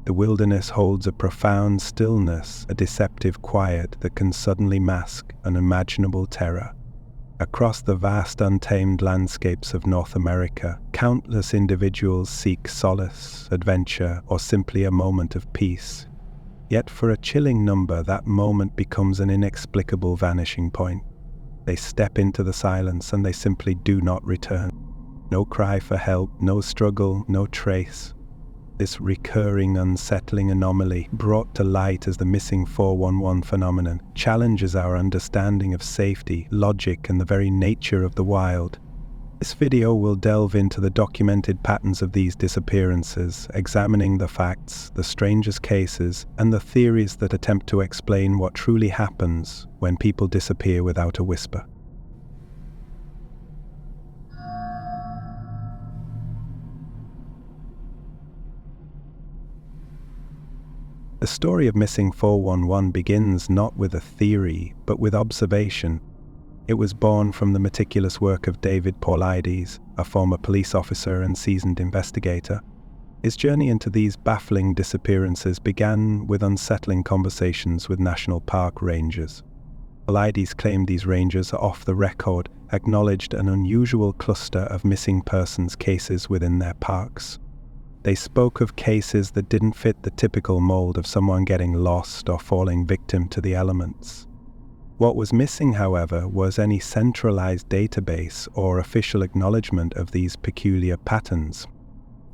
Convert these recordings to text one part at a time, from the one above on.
The wilderness holds a profound stillness, a deceptive quiet that can suddenly mask unimaginable terror. Across the vast untamed landscapes of North America, countless individuals seek solace, adventure, or simply a moment of peace. Yet for a chilling number, that moment becomes an inexplicable vanishing point. They step into the silence and they simply do not return. No cry for help, no struggle, no trace. This recurring, unsettling anomaly, brought to light as the missing 411 phenomenon, challenges our understanding of safety, logic, and the very nature of the wild. This video will delve into the documented patterns of these disappearances, examining the facts, the strangest cases, and the theories that attempt to explain what truly happens when people disappear without a whisper. The story of missing 411 begins not with a theory, but with observation. It was born from the meticulous work of David Paulides, a former police officer and seasoned investigator. His journey into these baffling disappearances began with unsettling conversations with national park rangers. Paulides claimed these rangers, off the record, acknowledged an unusual cluster of missing persons cases within their parks. They spoke of cases that didn't fit the typical mold of someone getting lost or falling victim to the elements. What was missing, however, was any centralized database or official acknowledgement of these peculiar patterns.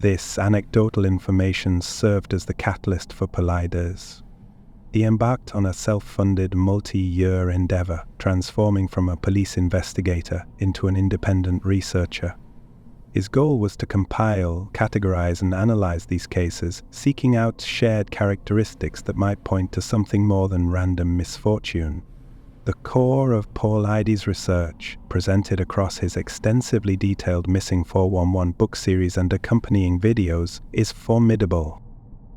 This anecdotal information served as the catalyst for Paulides. He embarked on a self-funded multi-year endeavor, transforming from a police investigator into an independent researcher. His goal was to compile, categorize, and analyze these cases, seeking out shared characteristics that might point to something more than random misfortune. The core of Paulides' research, presented across his extensively detailed Missing 411 book series and accompanying videos, is formidable.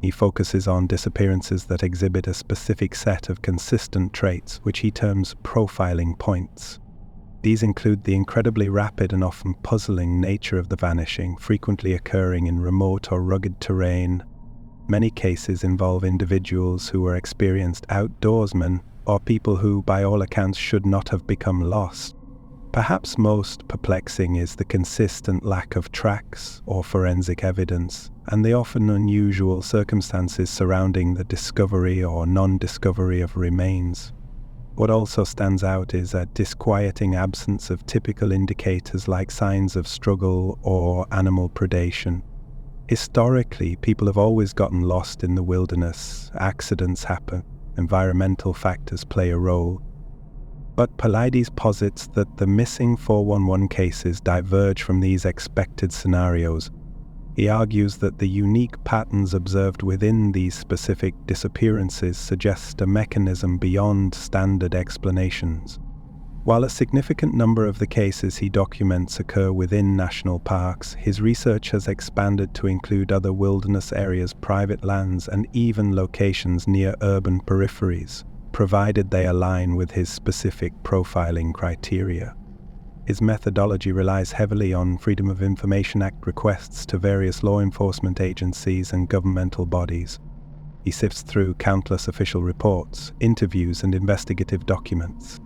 He focuses on disappearances that exhibit a specific set of consistent traits, which he terms profiling points. These include the incredibly rapid and often puzzling nature of the vanishing, frequently occurring in remote or rugged terrain. Many cases involve individuals who were experienced outdoorsmen, or people who, by all accounts, should not have become lost. Perhaps most perplexing is the consistent lack of tracks or forensic evidence, and the often unusual circumstances surrounding the discovery or non-discovery of remains. What also stands out is a disquieting absence of typical indicators like signs of struggle or animal predation. Historically, people have always gotten lost in the wilderness, accidents happen, environmental factors play a role. But Paulides posits that the missing 411 cases diverge from these expected scenarios. He argues that the unique patterns observed within these specific disappearances suggest a mechanism beyond standard explanations. While a significant number of the cases he documents occur within national parks, his research has expanded to include other wilderness areas, private lands, and even locations near urban peripheries, provided they align with his specific profiling criteria. His methodology relies heavily on Freedom of Information Act requests to various law enforcement agencies and governmental bodies. He sifts through countless official reports, interviews, and investigative documents.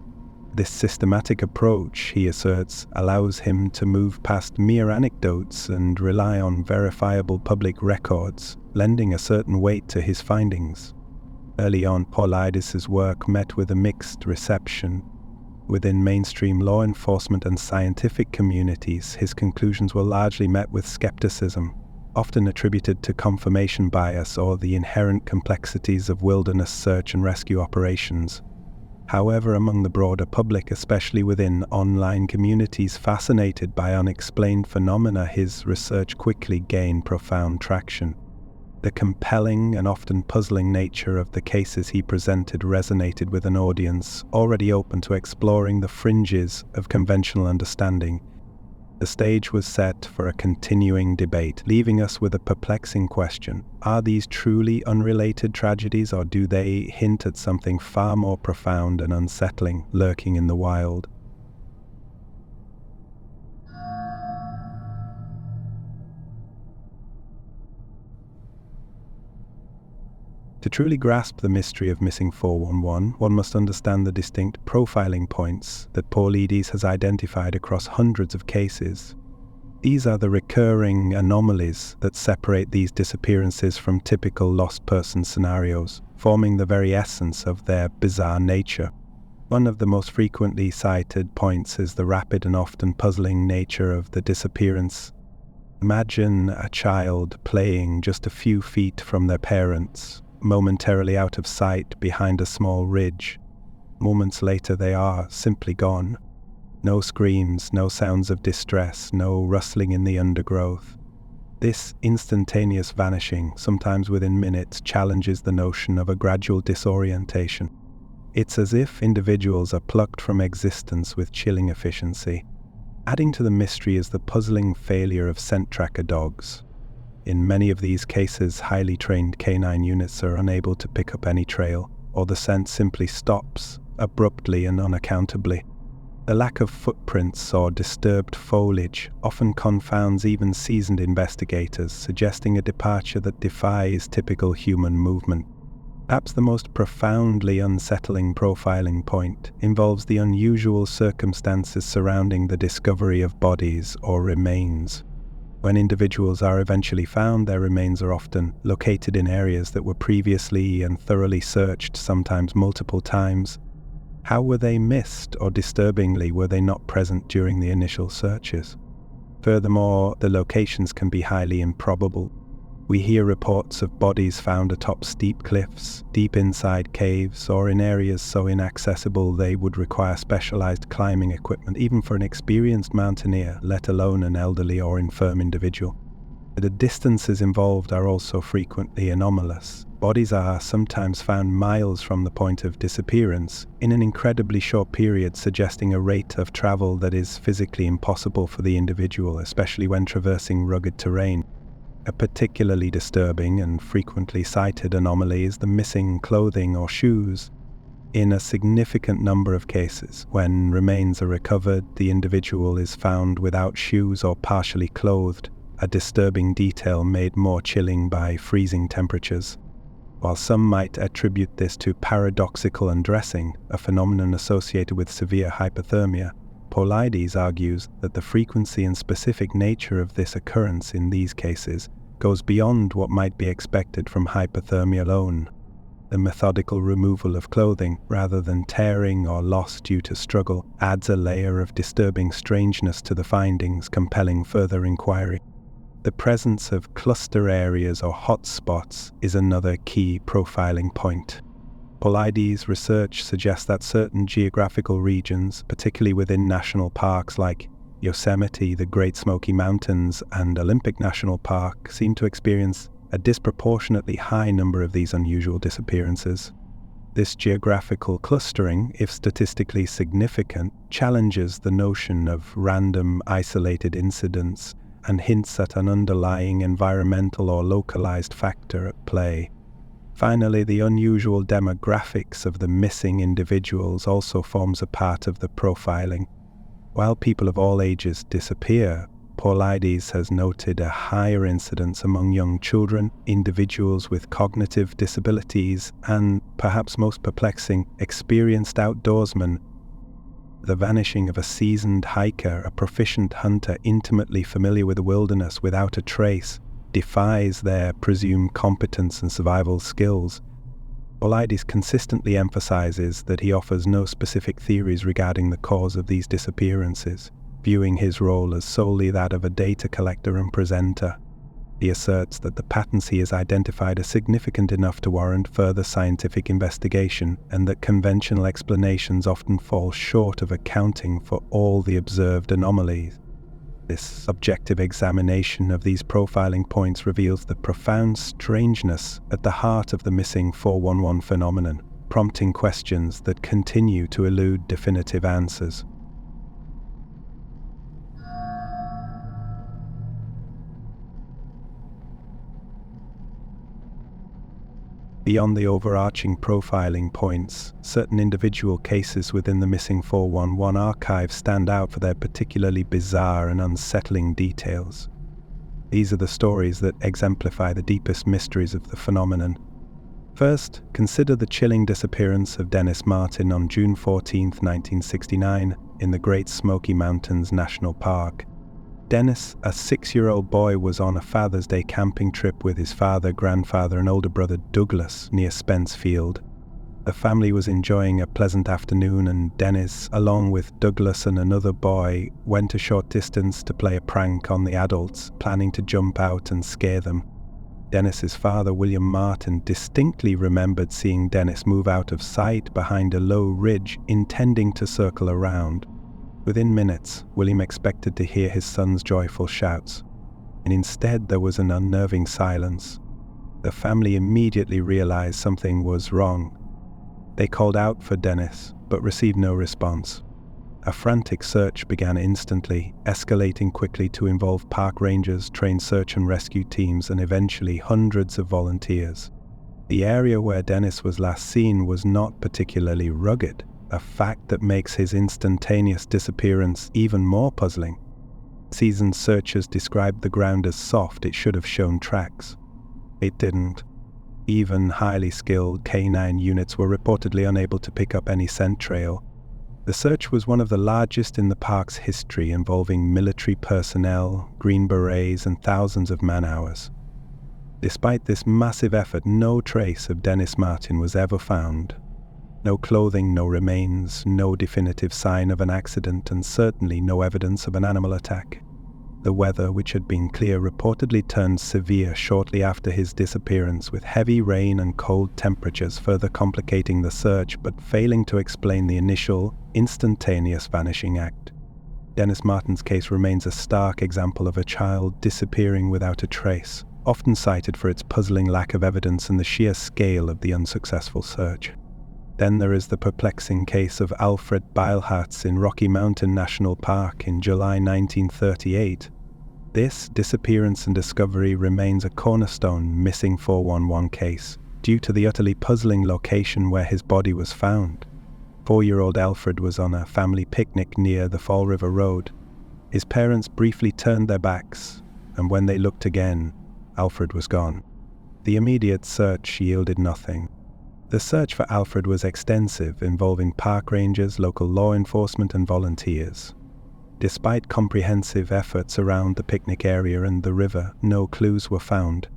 This systematic approach, he asserts, allows him to move past mere anecdotes and rely on verifiable public records, lending a certain weight to his findings. Early on, Paulides' work met with a mixed reception. Within mainstream law enforcement and scientific communities, his conclusions were largely met with skepticism, often attributed to confirmation bias or the inherent complexities of wilderness search and rescue operations. However, among the broader public, especially within online communities fascinated by unexplained phenomena, his research quickly gained profound traction. The compelling and often puzzling nature of the cases he presented resonated with an audience already open to exploring the fringes of conventional understanding. The stage was set for a continuing debate, leaving us with a perplexing question. Are these truly unrelated tragedies, or do they hint at something far more profound and unsettling lurking in the wild? To truly grasp the mystery of missing 411, one must understand the distinct profiling points that Paulides has identified across hundreds of cases. These are the recurring anomalies that separate these disappearances from typical lost person scenarios, forming the very essence of their bizarre nature. One of the most frequently cited points is the rapid and often puzzling nature of the disappearance. Imagine a child playing just a few feet from their parents, momentarily out of sight behind a small ridge. Moments later they are simply gone. No screams, no sounds of distress, no rustling in the undergrowth. This instantaneous vanishing, sometimes within minutes, challenges the notion of a gradual disorientation. It's as if individuals are plucked from existence with chilling efficiency. Adding to the mystery is the puzzling failure of scent tracker dogs. In many of these cases, highly trained canine units are unable to pick up any trail, or the scent simply stops, abruptly and unaccountably. The lack of footprints or disturbed foliage often confounds even seasoned investigators, suggesting a departure that defies typical human movement. Perhaps the most profoundly unsettling profiling point involves the unusual circumstances surrounding the discovery of bodies or remains. When individuals are eventually found, their remains are often located in areas that were previously and thoroughly searched, sometimes multiple times. How were they missed, or disturbingly, were they not present during the initial searches? Furthermore, the locations can be highly improbable. We hear reports of bodies found atop steep cliffs, deep inside caves, or in areas so inaccessible they would require specialized climbing equipment, even for an experienced mountaineer, let alone an elderly or infirm individual. The distances involved are also frequently anomalous. Bodies are sometimes found miles from the point of disappearance in an incredibly short period, suggesting a rate of travel that is physically impossible for the individual, especially when traversing rugged terrain. A particularly disturbing and frequently cited anomaly is the missing clothing or shoes. In a significant number of cases, when remains are recovered, the individual is found without shoes or partially clothed, a disturbing detail made more chilling by freezing temperatures. While some might attribute this to paradoxical undressing, a phenomenon associated with severe hypothermia, Paulides argues that the frequency and specific nature of this occurrence in these cases goes beyond what might be expected from hypothermia alone. The methodical removal of clothing, rather than tearing or loss due to struggle, adds a layer of disturbing strangeness to the findings, compelling further inquiry. The presence of cluster areas or hotspots is another key profiling point. Paulides' research suggests that certain geographical regions, particularly within national parks like Yosemite, the Great Smoky Mountains, and Olympic National Park, seem to experience a disproportionately high number of these unusual disappearances. This geographical clustering, if statistically significant, challenges the notion of random, isolated incidents and hints at an underlying environmental or localized factor at play. Finally, the unusual demographics of the missing individuals also forms a part of the profiling. While people of all ages disappear, Paulides has noted a higher incidence among young children, individuals with cognitive disabilities, and, perhaps most perplexing, experienced outdoorsmen. The vanishing of a seasoned hiker, a proficient hunter intimately familiar with the wilderness without a trace, defies their presumed competence and survival skills. Paulides consistently emphasizes that he offers no specific theories regarding the cause of these disappearances, viewing his role as solely that of a data collector and presenter. He asserts that the patterns he has identified are significant enough to warrant further scientific investigation, and that conventional explanations often fall short of accounting for all the observed anomalies. This objective examination of these profiling points reveals the profound strangeness at the heart of the missing 411 phenomenon, prompting questions that continue to elude definitive answers. Beyond the overarching profiling points, certain individual cases within the missing 411 archive stand out for their particularly bizarre and unsettling details. These are the stories that exemplify the deepest mysteries of the phenomenon. First, consider the chilling disappearance of Dennis Martin on June 14, 1969, in the Great Smoky Mountains National Park. Dennis, a 6-year-old boy, was on a Father's Day camping trip with his father, grandfather, and older brother Douglas near Spence Field. The family was enjoying a pleasant afternoon, and Dennis, along with Douglas and another boy, went a short distance to play a prank on the adults, planning to jump out and scare them. Dennis's father, William Martin, distinctly remembered seeing Dennis move out of sight behind a low ridge, intending to circle around. Within minutes, William expected to hear his son's joyful shouts, and instead there was an unnerving silence. The family immediately realized something was wrong. They called out for Dennis, but received no response. A frantic search began instantly, escalating quickly to involve park rangers, trained search and rescue teams, and eventually hundreds of volunteers. The area where Dennis was last seen was not particularly rugged, a fact that makes his instantaneous disappearance even more puzzling. Seasoned searchers described the ground as soft. It should have shown tracks. It didn't. Even highly skilled canine units were reportedly unable to pick up any scent trail. The search was one of the largest in the park's history, involving military personnel, Green Berets, and thousands of man-hours. Despite this massive effort, no trace of Dennis Martin was ever found. No clothing, no remains, no definitive sign of an accident, and certainly no evidence of an animal attack. The weather, which had been clear, reportedly turned severe shortly after his disappearance, with heavy rain and cold temperatures further complicating the search but failing to explain the initial, instantaneous vanishing act. Dennis Martin's case remains a stark example of a child disappearing without a trace, often cited for its puzzling lack of evidence and the sheer scale of the unsuccessful search. Then there is the perplexing case of Alfred Beilhartz in Rocky Mountain National Park in July 1938. This disappearance and discovery remains a cornerstone missing 411 case, due to the utterly puzzling location where his body was found. 4-year-old Alfred was on a family picnic near the Fall River Road. His parents briefly turned their backs, and when they looked again, Alfred was gone. The immediate search yielded nothing. The search for Alfred was extensive, involving park rangers, local law enforcement, and volunteers. Despite comprehensive efforts around the picnic area and the river, no clues were found.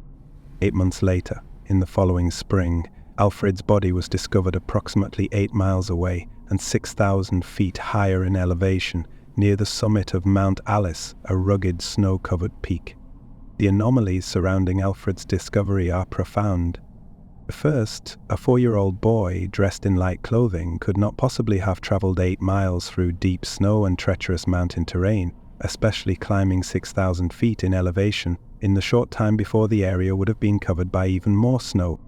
8 months later, in the following spring, Alfred's body was discovered approximately 8 miles away and 6,000 feet higher in elevation, near the summit of Mount Alice, a rugged snow-covered peak. The anomalies surrounding Alfred's discovery are profound. First, a 4-year-old boy dressed in light clothing could not possibly have traveled 8 miles through deep snow and treacherous mountain terrain, especially climbing 6,000 feet in elevation, in the short time before the area would have been covered by even more snow.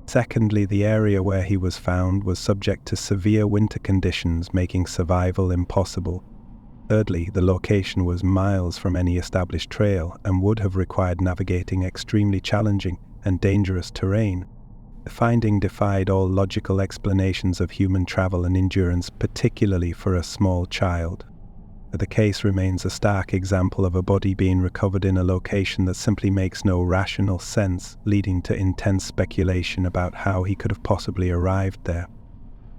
Secondly, the area where he was found was subject to severe winter conditions, making survival impossible. Thirdly, the location was miles from any established trail and would have required navigating extremely challenging and dangerous terrain. The finding defied all logical explanations of human travel and endurance, particularly for a small child. The case remains a stark example of a body being recovered in a location that simply makes no rational sense, leading to intense speculation about how he could have possibly arrived there.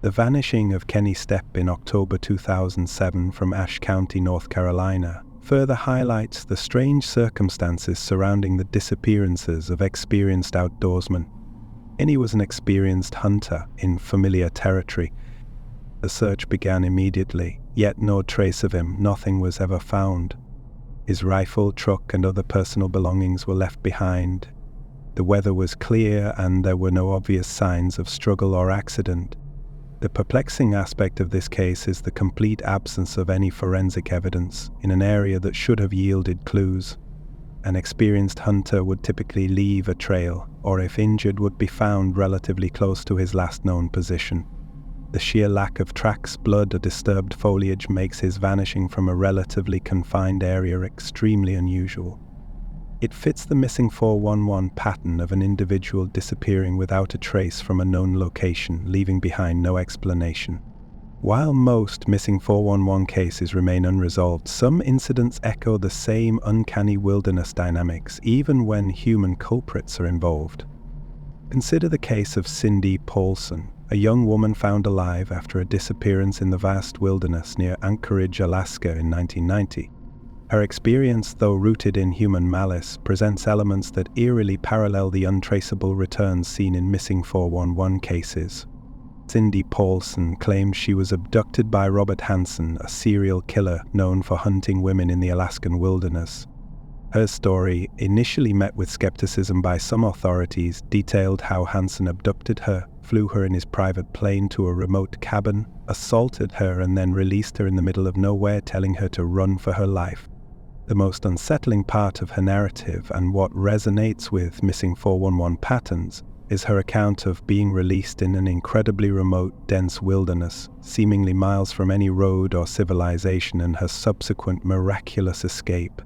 The vanishing of Kenny Stepp in October 2007 from Ashe County, North Carolina, further highlights the strange circumstances surrounding the disappearances of experienced outdoorsmen. Kenny was an experienced hunter in familiar territory. The search began immediately, yet no trace of him, nothing was ever found. His rifle, truck, and other personal belongings were left behind. The weather was clear and there were no obvious signs of struggle or accident. The perplexing aspect of this case is the complete absence of any forensic evidence in an area that should have yielded clues. An experienced hunter would typically leave a trail, or if injured would be found relatively close to his last known position. The sheer lack of tracks, blood, or disturbed foliage makes his vanishing from a relatively confined area extremely unusual. It fits the missing 411 pattern of an individual disappearing without a trace from a known location, leaving behind no explanation. While most missing 411 cases remain unresolved, some incidents echo the same uncanny wilderness dynamics, even when human culprits are involved. Consider the case of Cindy Paulson, a young woman found alive after a disappearance in the vast wilderness near Anchorage, Alaska in 1990. Her experience, though rooted in human malice, presents elements that eerily parallel the untraceable returns seen in missing 411 cases. Cindy Paulson claims she was abducted by Robert Hansen, a serial killer known for hunting women in the Alaskan wilderness. Her story, initially met with skepticism by some authorities, detailed how Hansen abducted her, flew her in his private plane to a remote cabin, assaulted her and then released her in the middle of nowhere, telling her to run for her life. The most unsettling part of her narrative, and what resonates with missing 411 patterns, is her account of being released in an incredibly remote, dense wilderness, seemingly miles from any road or civilization, and her subsequent miraculous escape.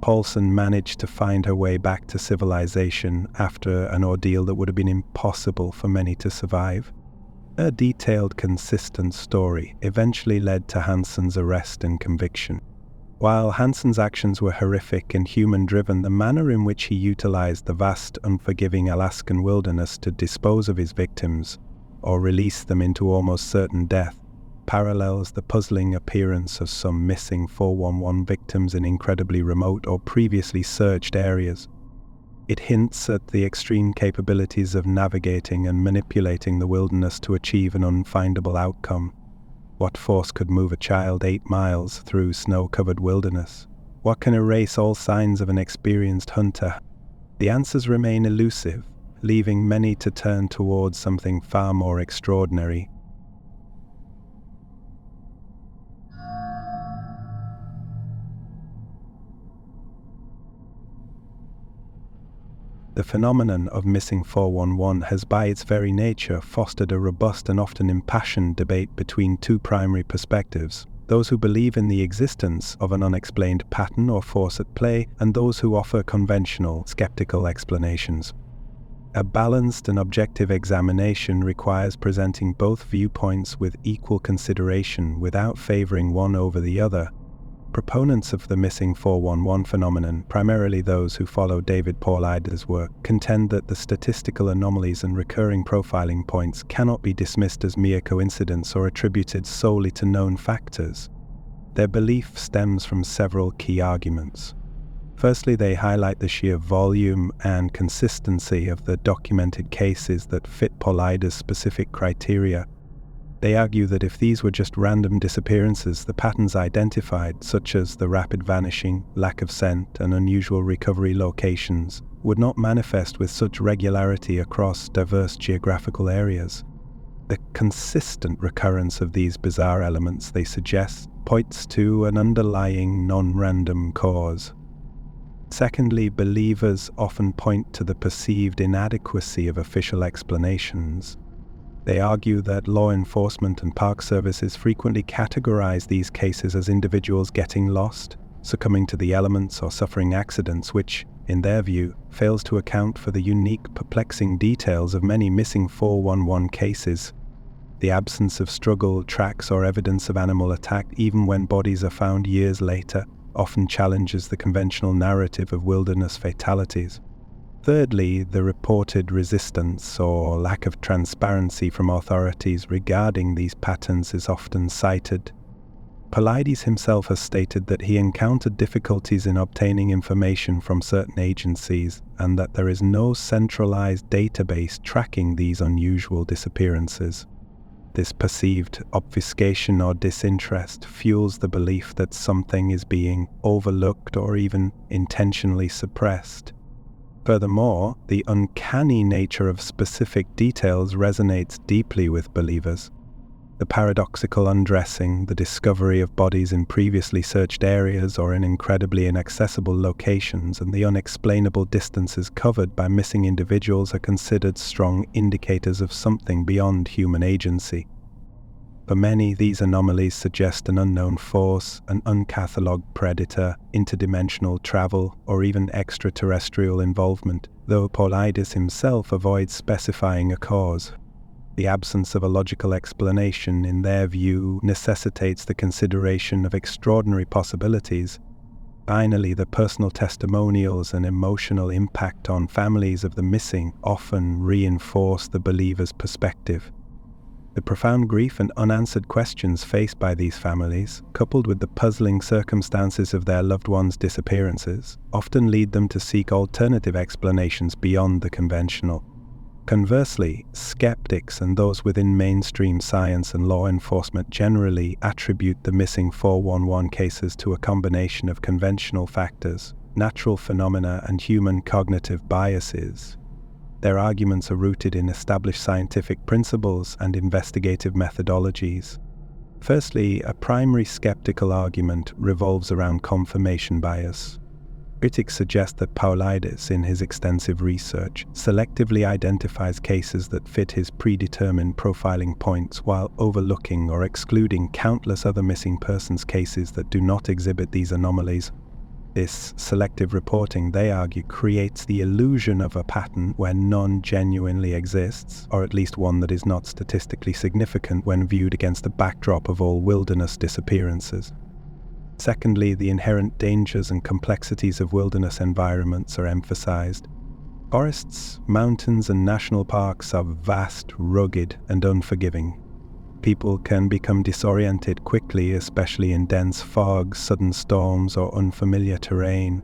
Paulson managed to find her way back to civilization after an ordeal that would have been impossible for many to survive. Her detailed, consistent story eventually led to Hansen's arrest and conviction. While Hansen's actions were horrific and human-driven, the manner in which he utilized the vast, unforgiving Alaskan wilderness to dispose of his victims, or release them into almost certain death, parallels the puzzling appearance of some missing 411 victims in incredibly remote or previously searched areas. It hints at the extreme capabilities of navigating and manipulating the wilderness to achieve an unfindable outcome. What force could move a child 8 miles through snow-covered wilderness? What can erase all signs of an experienced hunter? The answers remain elusive, leaving many to turn towards something far more extraordinary. The phenomenon of missing 411 has by its very nature fostered a robust and often impassioned debate between two primary perspectives: those who believe in the existence of an unexplained pattern or force at play, and those who offer conventional, skeptical explanations. A balanced and objective examination requires presenting both viewpoints with equal consideration without favoring one over the other. Proponents of the missing 411 phenomenon, primarily those who follow David Paulides' work, contend that the statistical anomalies and recurring profiling points cannot be dismissed as mere coincidence or attributed solely to known factors. Their belief stems from several key arguments. Firstly, they highlight the sheer volume and consistency of the documented cases that fit Paulides' specific criteria. They argue that if these were just random disappearances, the patterns identified, such as the rapid vanishing, lack of scent, and unusual recovery locations, would not manifest with such regularity across diverse geographical areas. The consistent recurrence of these bizarre elements, they suggest, points to an underlying non-random cause. Secondly, believers often point to the perceived inadequacy of official explanations. They argue that law enforcement and park services frequently categorize these cases as individuals getting lost, succumbing to the elements, or suffering accidents, which, in their view, fails to account for the unique, perplexing details of many missing 411 cases. The absence of struggle, tracks, or evidence of animal attack, even when bodies are found years later, often challenges the conventional narrative of wilderness fatalities. Thirdly, the reported resistance or lack of transparency from authorities regarding these patterns is often cited. Paulides himself has stated that he encountered difficulties in obtaining information from certain agencies, and that there is no centralized database tracking these unusual disappearances. This perceived obfuscation or disinterest fuels the belief that something is being overlooked or even intentionally suppressed. Furthermore, the uncanny nature of specific details resonates deeply with believers. The paradoxical undressing, the discovery of bodies in previously searched areas or in incredibly inaccessible locations, and the unexplainable distances covered by missing individuals are considered strong indicators of something beyond human agency. For many, these anomalies suggest an unknown force, an uncatalogued predator, interdimensional travel, or even extraterrestrial involvement, though Paulides himself avoids specifying a cause. The absence of a logical explanation, in their view, necessitates the consideration of extraordinary possibilities. Finally, the personal testimonials and emotional impact on families of the missing often reinforce the believer's perspective. The profound grief and unanswered questions faced by these families, coupled with the puzzling circumstances of their loved ones' disappearances, often lead them to seek alternative explanations beyond the conventional. Conversely, skeptics and those within mainstream science and law enforcement generally attribute the missing 411 cases to a combination of conventional factors, natural phenomena, and human cognitive biases. Their arguments are rooted in established scientific principles and investigative methodologies. Firstly, a primary skeptical argument revolves around confirmation bias. Critics suggest that Paulides, in his extensive research, selectively identifies cases that fit his predetermined profiling points while overlooking or excluding countless other missing persons cases that do not exhibit these anomalies. This selective reporting, they argue, creates the illusion of a pattern where none genuinely exists, or at least one that is not statistically significant when viewed against the backdrop of all wilderness disappearances. Secondly, the inherent dangers and complexities of wilderness environments are emphasized. Forests, mountains, and national parks are vast, rugged, and unforgiving. People can become disoriented quickly, especially in dense fog, sudden storms, or unfamiliar terrain.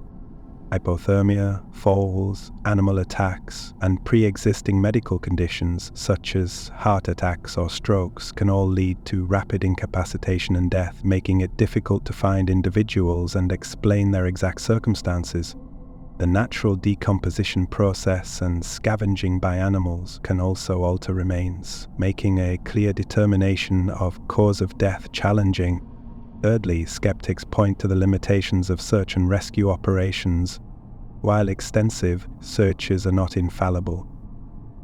Hypothermia, falls, animal attacks, and pre-existing medical conditions such as heart attacks or strokes can all lead to rapid incapacitation and death, making it difficult to find individuals and explain their exact circumstances. The natural decomposition process and scavenging by animals can also alter remains, making a clear determination of cause of death challenging. Thirdly, skeptics point to the limitations of search and rescue operations. While extensive, searches are not infallible.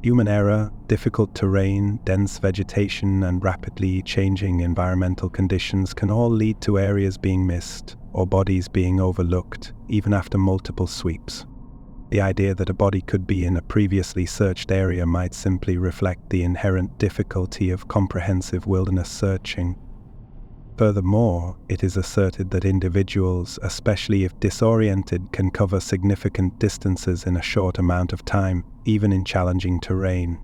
Human error, difficult terrain, dense vegetation, and rapidly changing environmental conditions can all lead to areas being missed or bodies being overlooked, even after multiple sweeps. The idea that a body could be in a previously searched area might simply reflect the inherent difficulty of comprehensive wilderness searching. Furthermore, it is asserted that individuals, especially if disoriented, can cover significant distances in a short amount of time, even in challenging terrain.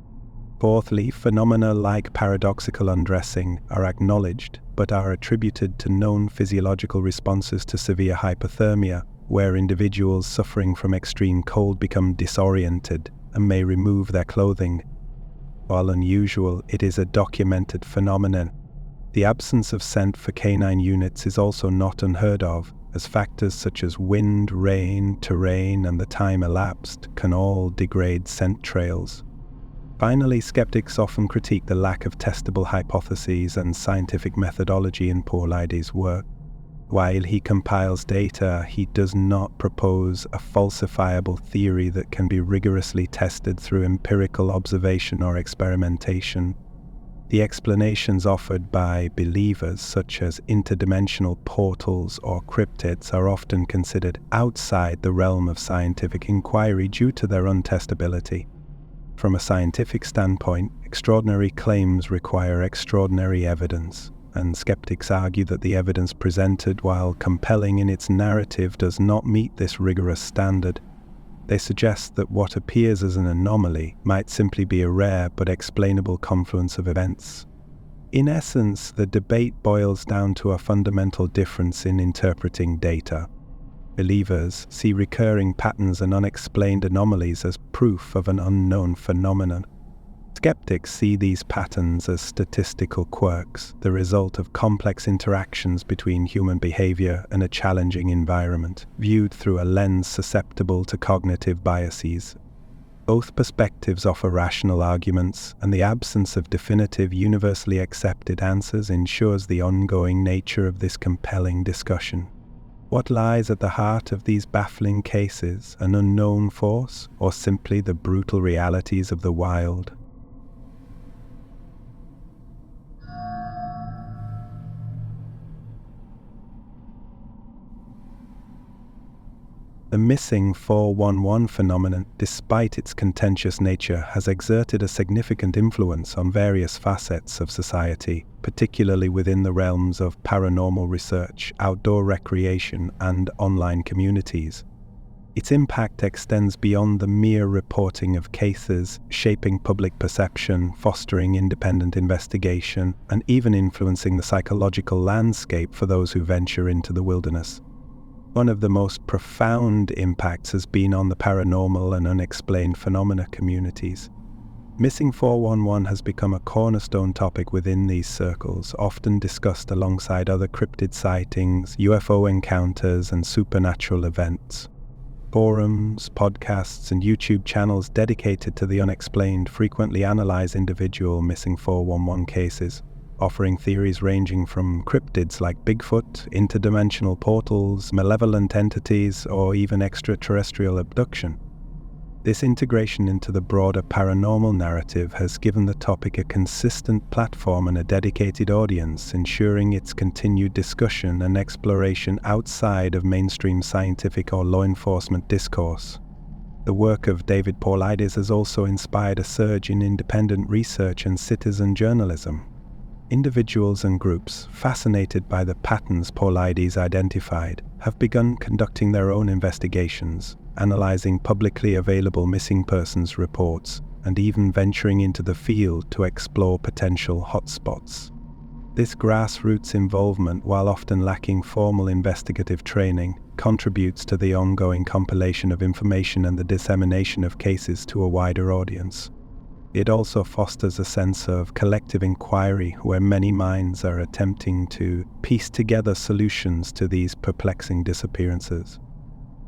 Fourthly, phenomena like paradoxical undressing are acknowledged, but are attributed to known physiological responses to severe hypothermia, where individuals suffering from extreme cold become disoriented and may remove their clothing. While unusual, it is a documented phenomenon. The absence of scent for canine units is also not unheard of, as factors such as wind, rain, terrain, and the time elapsed can all degrade scent trails. Finally, skeptics often critique the lack of testable hypotheses and scientific methodology in Paulides' work. While he compiles data, he does not propose a falsifiable theory that can be rigorously tested through empirical observation or experimentation. The explanations offered by believers, such as interdimensional portals or cryptids, are often considered outside the realm of scientific inquiry due to their untestability. From a scientific standpoint, extraordinary claims require extraordinary evidence, and skeptics argue that the evidence presented, while compelling in its narrative, does not meet this rigorous standard. They suggest that what appears as an anomaly might simply be a rare but explainable confluence of events. In essence, the debate boils down to a fundamental difference in interpreting data. Believers see recurring patterns and unexplained anomalies as proof of an unknown phenomenon. Skeptics see these patterns as statistical quirks, the result of complex interactions between human behavior and a challenging environment, viewed through a lens susceptible to cognitive biases. Both perspectives offer rational arguments, and the absence of definitive, universally accepted answers ensures the ongoing nature of this compelling discussion. What lies at the heart of these baffling cases, an unknown force, or simply the brutal realities of the wild? The missing 411 phenomenon, despite its contentious nature, has exerted a significant influence on various facets of society, particularly within the realms of paranormal research, outdoor recreation, and online communities. Its impact extends beyond the mere reporting of cases, shaping public perception, fostering independent investigation, and even influencing the psychological landscape for those who venture into the wilderness. One of the most profound impacts has been on the paranormal and unexplained phenomena communities. Missing 411 has become a cornerstone topic within these circles, often discussed alongside other cryptid sightings, UFO encounters, and supernatural events. Forums, podcasts, and YouTube channels dedicated to the unexplained frequently analyze individual missing 411 cases, offering theories ranging from cryptids like Bigfoot, interdimensional portals, malevolent entities, or even extraterrestrial abduction. This integration into the broader paranormal narrative has given the topic a consistent platform and a dedicated audience, ensuring its continued discussion and exploration outside of mainstream scientific or law enforcement discourse. The work of David Paulides has also inspired a surge in independent research and citizen journalism. Individuals and groups, fascinated by the patterns Paulides identified, have begun conducting their own investigations, analyzing publicly available missing persons reports, and even venturing into the field to explore potential hotspots. This grassroots involvement, while often lacking formal investigative training, contributes to the ongoing compilation of information and the dissemination of cases to a wider audience. It also fosters a sense of collective inquiry where many minds are attempting to piece together solutions to these perplexing disappearances.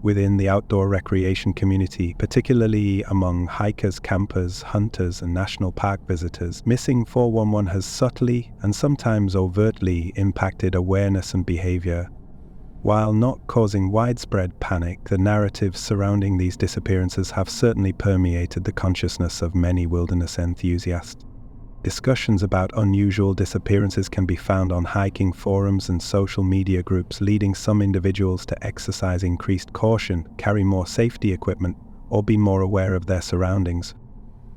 Within the outdoor recreation community, particularly among hikers, campers, hunters, and national park visitors, missing 411 has subtly and sometimes overtly impacted awareness and behavior. While not causing widespread panic, the narratives surrounding these disappearances have certainly permeated the consciousness of many wilderness enthusiasts. Discussions about unusual disappearances can be found on hiking forums and social media groups, leading some individuals to exercise increased caution, carry more safety equipment, or be more aware of their surroundings.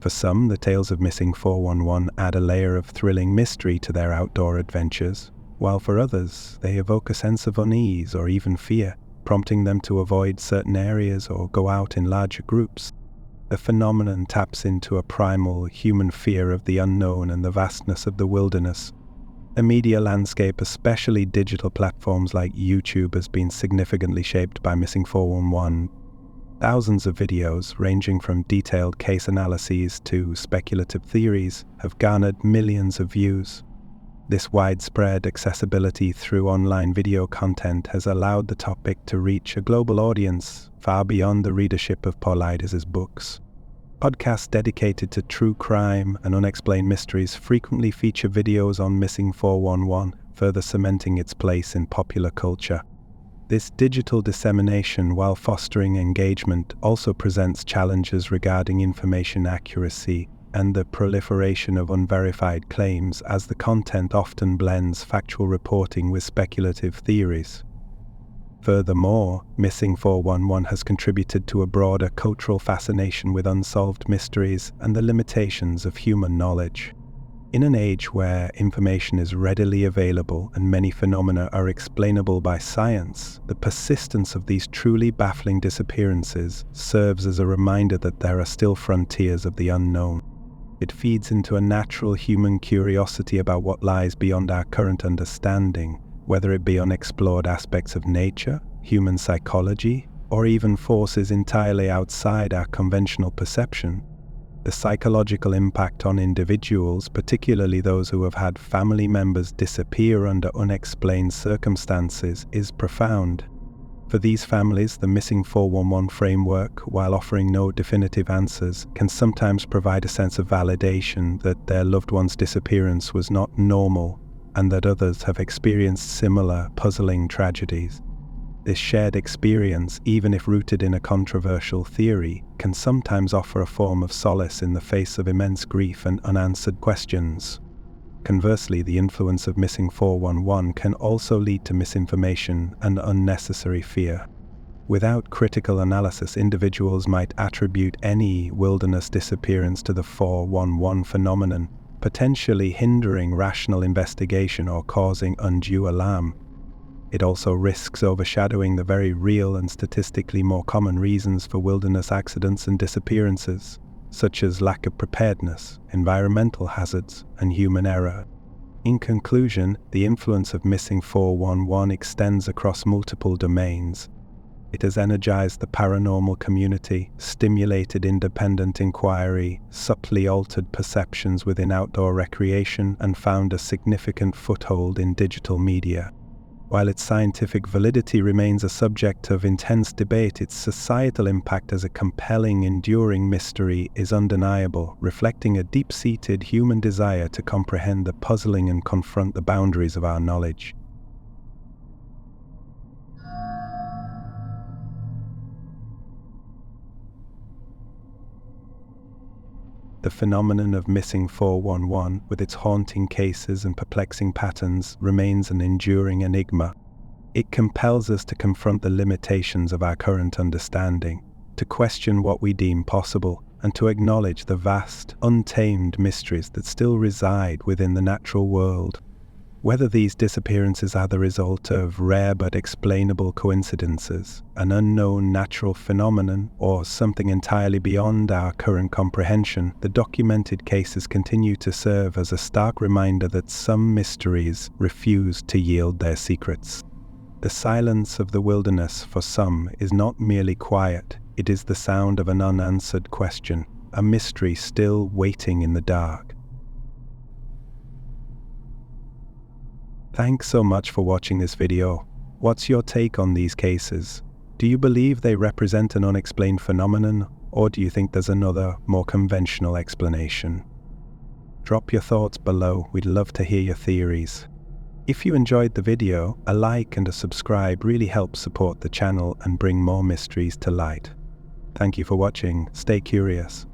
For some, the tales of missing 411 add a layer of thrilling mystery to their outdoor adventures, while for others, they evoke a sense of unease or even fear, prompting them to avoid certain areas or go out in larger groups. The phenomenon taps into a primal human fear of the unknown and the vastness of the wilderness. The media landscape, especially digital platforms like YouTube, has been significantly shaped by missing 411. Thousands of videos, ranging from detailed case analyses to speculative theories, have garnered millions of views. This widespread accessibility through online video content has allowed the topic to reach a global audience far beyond the readership of Paulides' books. Podcasts dedicated to true crime and unexplained mysteries frequently feature videos on missing 411, further cementing its place in popular culture. This digital dissemination, while fostering engagement, also presents challenges regarding information accuracy and the proliferation of unverified claims, as the content often blends factual reporting with speculative theories. Furthermore, missing 411 has contributed to a broader cultural fascination with unsolved mysteries and the limitations of human knowledge. In an age where information is readily available and many phenomena are explainable by science, the persistence of these truly baffling disappearances serves as a reminder that there are still frontiers of the unknown. It feeds into a natural human curiosity about what lies beyond our current understanding, whether it be unexplored aspects of nature, human psychology, or even forces entirely outside our conventional perception. The psychological impact on individuals, particularly those who have had family members disappear under unexplained circumstances, is profound. For these families, the missing 411 framework, while offering no definitive answers, can sometimes provide a sense of validation that their loved one's disappearance was not normal and that others have experienced similar puzzling tragedies. This shared experience, even if rooted in a controversial theory, can sometimes offer a form of solace in the face of immense grief and unanswered questions. Conversely, the influence of missing 411 can also lead to misinformation and unnecessary fear. Without critical analysis, individuals might attribute any wilderness disappearance to the 411 phenomenon, potentially hindering rational investigation or causing undue alarm. It also risks overshadowing the very real and statistically more common reasons for wilderness accidents and disappearances, such as lack of preparedness, environmental hazards, and human error. In conclusion, the influence of missing 411 extends across multiple domains. It has energized the paranormal community, stimulated independent inquiry, subtly altered perceptions within outdoor recreation, and found a significant foothold in digital media. While its scientific validity remains a subject of intense debate, its societal impact as a compelling, enduring mystery is undeniable, reflecting a deep-seated human desire to comprehend the puzzling and confront the boundaries of our knowledge. The phenomenon of missing 411, with its haunting cases and perplexing patterns, remains an enduring enigma. It compels us to confront the limitations of our current understanding, to question what we deem possible, and to acknowledge the vast, untamed mysteries that still reside within the natural world. Whether these disappearances are the result of rare but explainable coincidences, an unknown natural phenomenon, or something entirely beyond our current comprehension, the documented cases continue to serve as a stark reminder that some mysteries refuse to yield their secrets. The silence of the wilderness, for some, is not merely quiet, it is the sound of an unanswered question, a mystery still waiting in the dark. Thanks so much for watching this video. What's your take on these cases? Do you believe they represent an unexplained phenomenon, or do you think there's another, more conventional explanation? Drop your thoughts below, we'd love to hear your theories. If you enjoyed the video, a like and a subscribe really helps support the channel and bring more mysteries to light. Thank you for watching, stay curious.